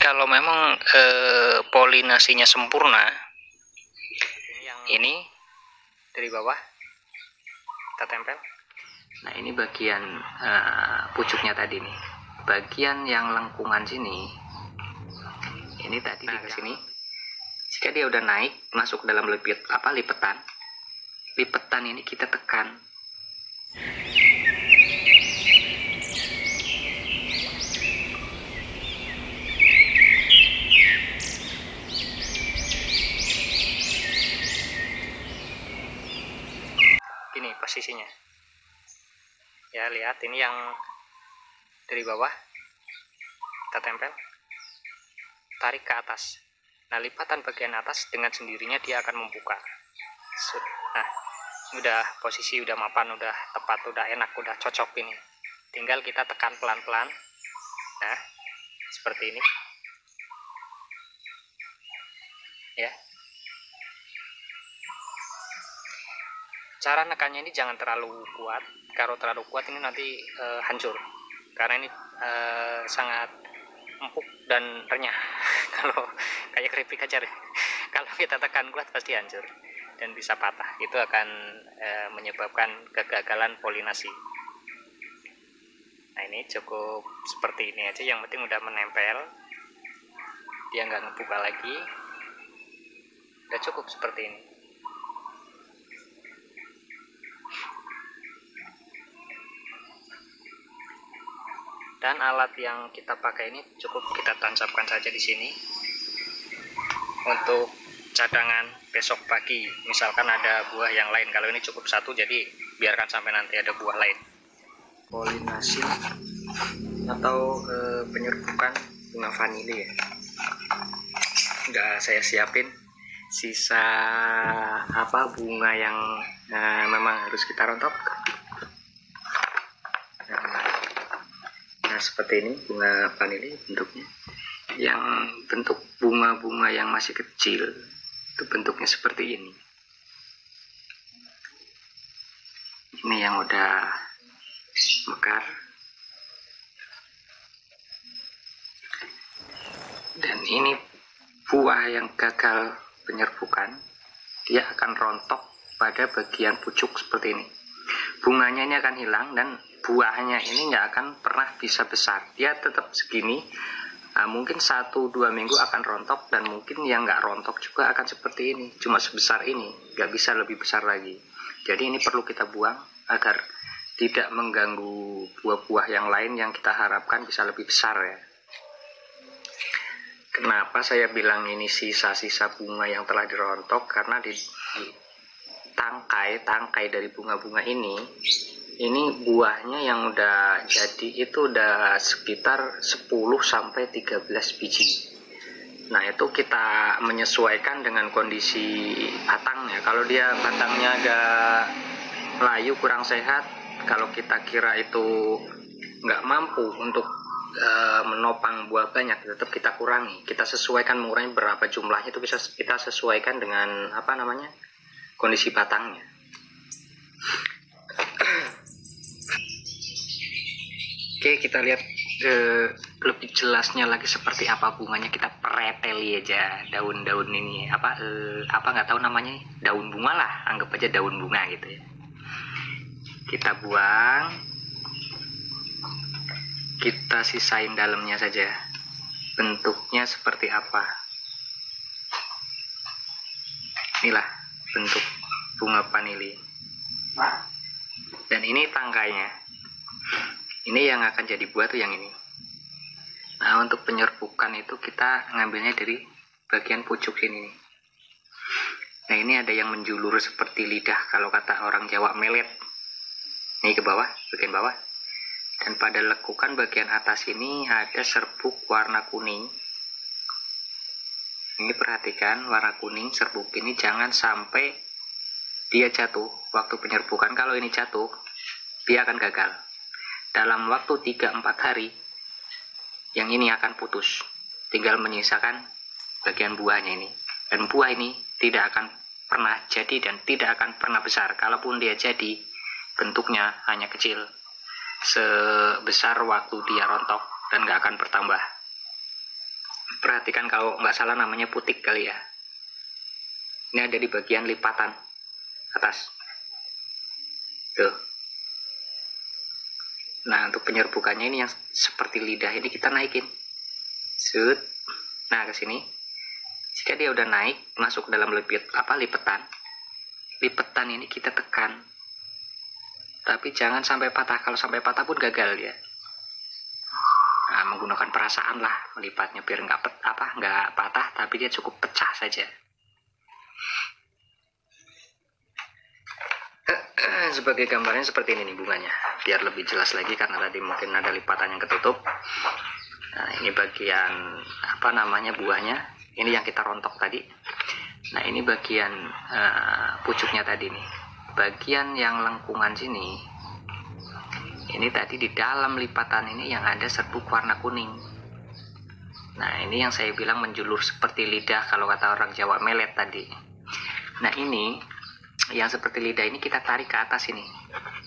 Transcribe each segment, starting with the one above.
Kalau memang polinasinya sempurna, ini dari bawah kita tempel. Nah, ini bagian pucuknya tadi nih. Bagian yang lengkungan sini, ini tadi ke sini. Jika dia udah naik masuk dalam lipetan, ini kita tekan. Gini posisinya. Ya, lihat ini yang dari bawah kita tempel, tarik ke atas. Nah, lipatan bagian atas dengan sendirinya dia akan membuka. Nah, udah posisi udah mapan, udah tepat, udah enak, udah cocok ini. Tinggal kita tekan pelan-pelan. Nah, seperti ini. Ya. Cara nekannya ini jangan terlalu kuat. Kalau terlalu kuat ini nanti hancur. Karena ini sangat empuk dan renyah. Kalau kayak keripik aja deh. Kalau kita tekan kuat pasti hancur dan bisa patah. Itu akan menyebabkan kegagalan polinasi. Nah, ini cukup seperti ini aja, yang penting udah menempel, dia nggak ngebuka lagi, udah cukup seperti ini. Dan alat yang kita pakai ini cukup kita tancapkan saja di sini untuk cadangan besok pagi. Misalkan ada buah yang lain, kalau ini cukup satu, jadi biarkan sampai nanti ada buah lain. Polinasi atau penyerbukan bunga vanili ya. Udah saya siapin sisa bunga yang memang harus kita rontok. Nah, seperti ini bunga vanili bentuknya. Yang bentuk bunga-bunga yang masih kecil itu bentuknya seperti ini. Ini yang udah mekar. Dan ini buah yang gagal penyerbukan, dia akan rontok pada bagian pucuk seperti ini. Bunganya ini akan hilang dan buahnya ini nggak akan pernah bisa besar. Dia tetap segini. Nah, mungkin 1-2 minggu akan rontok, dan mungkin yang nggak rontok juga akan seperti ini, cuma sebesar ini, nggak bisa lebih besar lagi. Jadi ini perlu kita buang agar tidak mengganggu buah-buah yang lain yang kita harapkan bisa lebih besar ya. Kenapa saya bilang ini sisa-sisa bunga yang telah dirontok? Karena di tangkai dari bunga-bunga ini buahnya yang udah jadi itu udah sekitar 10-13 biji. Nah, itu kita menyesuaikan dengan kondisi batangnya. Kalau dia batangnya agak layu, kurang sehat, kalau kita kira itu nggak mampu untuk menopang buah banyak, tetap kita kurangi. Kita sesuaikan, mengurangi berapa jumlahnya itu bisa kita sesuaikan dengan kondisi batangnya. Oke, kita lihat lebih jelasnya lagi seperti apa bunganya. Kita preteli aja daun-daun ini, nggak tahu namanya, daun bunga lah, anggap aja daun bunga gitu ya. Kita buang, kita sisain dalamnya saja, bentuknya seperti apa. Inilah bentuk bunga vanili, dan ini tangkainya. Ini yang akan jadi buah tuh yang ini. Nah, untuk penyerbukan itu kita ngambilnya dari bagian pucuk sini. Nah, ini ada yang menjulur seperti lidah, kalau kata orang Jawa melet. Ini ke bawah, bagian bawah. Dan pada lekukan bagian atas ini ada serbuk warna kuning. Ini perhatikan, warna kuning serbuk ini jangan sampai dia jatuh waktu penyerbukan. Kalau ini jatuh, dia akan gagal. Dalam waktu 3-4 hari, yang ini akan putus. Tinggal menyisakan bagian buahnya ini. Dan buah ini tidak akan pernah jadi dan tidak akan pernah besar. Kalaupun dia jadi, bentuknya hanya kecil, sebesar waktu dia rontok, dan nggak akan bertambah. Perhatikan, kalau nggak salah namanya putik kali ya. Ini ada di bagian lipatan atas. Tuh. Nah, untuk penyerbukannya ini yang seperti lidah ini kita naikin. Set. Nah, ke sini. Jika dia udah naik masuk ke dalam lipetan. Lipetan ini kita tekan. Tapi jangan sampai patah. Kalau sampai patah pun gagal dia. Nah, menggunakan perasaan lah melipatnya biar nggak patah, tapi dia cukup pecah saja. Sebagai gambarnya seperti ini nih bunganya, biar lebih jelas lagi karena tadi mungkin ada lipatan yang ketutup. Nah, ini bagian buahnya. Ini yang kita rontok tadi. Nah, ini bagian pucuknya tadi nih. Bagian yang lengkungan sini. Ini tadi di dalam lipatan ini yang ada serbuk warna kuning. Nah, ini yang saya bilang menjulur seperti lidah kalau kata orang Jawa, melet tadi. Nah, ini yang seperti lidah ini kita tarik ke atas ini.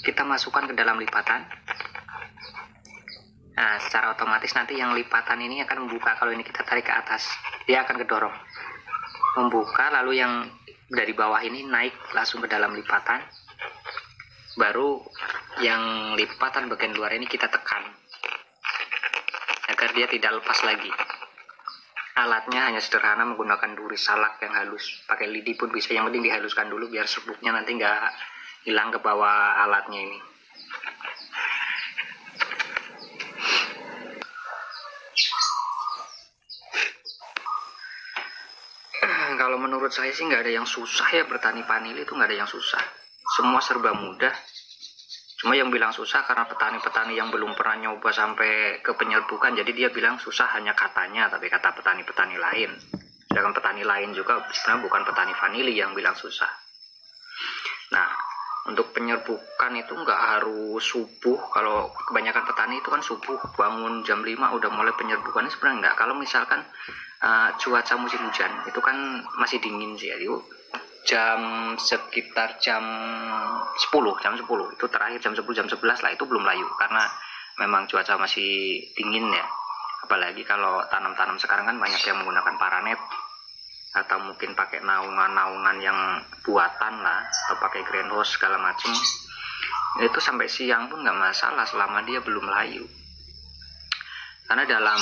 Kita masukkan ke dalam lipatan. Nah, secara otomatis nanti yang lipatan ini akan membuka. Kalau ini kita tarik ke atas, dia akan kedorong. Membuka, lalu yang dari bawah ini naik langsung ke dalam lipatan. Baru yang lipatan bagian luar ini kita tekan agar dia tidak lepas lagi. Alatnya hanya sederhana, menggunakan duri salak yang halus, pakai lidi pun bisa, yang penting dihaluskan dulu biar serbuknya nanti nggak hilang ke bawah alatnya ini. Kalau menurut saya sih nggak ada yang susah ya, bertani vanili itu nggak ada yang susah, semua serba mudah. Cuma yang bilang susah karena petani-petani yang belum pernah nyoba sampai ke penyerbukan, jadi dia bilang susah hanya katanya, tapi kata petani-petani lain. Sedangkan petani lain juga sebenarnya bukan petani vanili yang bilang susah. Nah, untuk penyerbukan itu nggak harus subuh. Kalau kebanyakan petani itu kan subuh bangun jam 5 udah mulai penyerbukannya, sebenarnya nggak. Kalau misalkan cuaca musim hujan itu kan masih dingin sih ya, sekitar jam 10 itu terakhir, jam 10 jam 11 lah, itu belum layu karena memang cuaca masih dingin ya. Apalagi kalau tanam-tanam sekarang kan banyak yang menggunakan paranet atau mungkin pakai naungan-naungan yang buatan lah, atau pakai greenhouse segala macam. Itu sampai siang pun nggak masalah selama dia belum layu. Karena dalam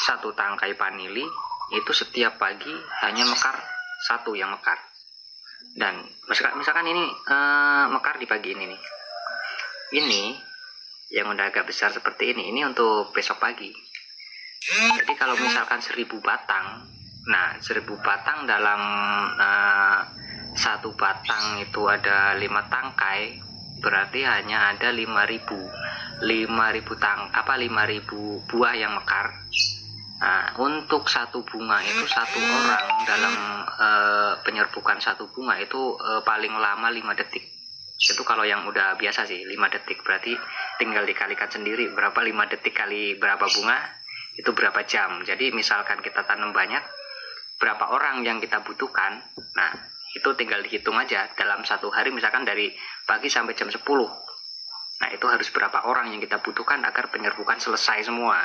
satu tangkai vanili itu setiap pagi hanya mekar satu yang mekar. Dan misalkan ini mekar di pagi ini nih. Ini yang udah agak besar seperti ini untuk besok pagi. Jadi kalau misalkan 1000 batang, nah 1000 batang dalam satu batang itu ada 5 tangkai, berarti hanya ada 5.000 buah yang mekar. Nah, untuk satu bunga itu satu orang dalam penyerbukan satu bunga itu paling lama 5 detik. Itu kalau yang udah biasa sih 5 detik, berarti tinggal dikalikan sendiri berapa 5 detik kali berapa bunga itu berapa jam. Jadi misalkan kita tanam banyak, berapa orang yang kita butuhkan, nah itu tinggal dihitung aja dalam satu hari, misalkan dari pagi sampai jam 10. Nah, itu harus berapa orang yang kita butuhkan agar penyerbukan selesai semua.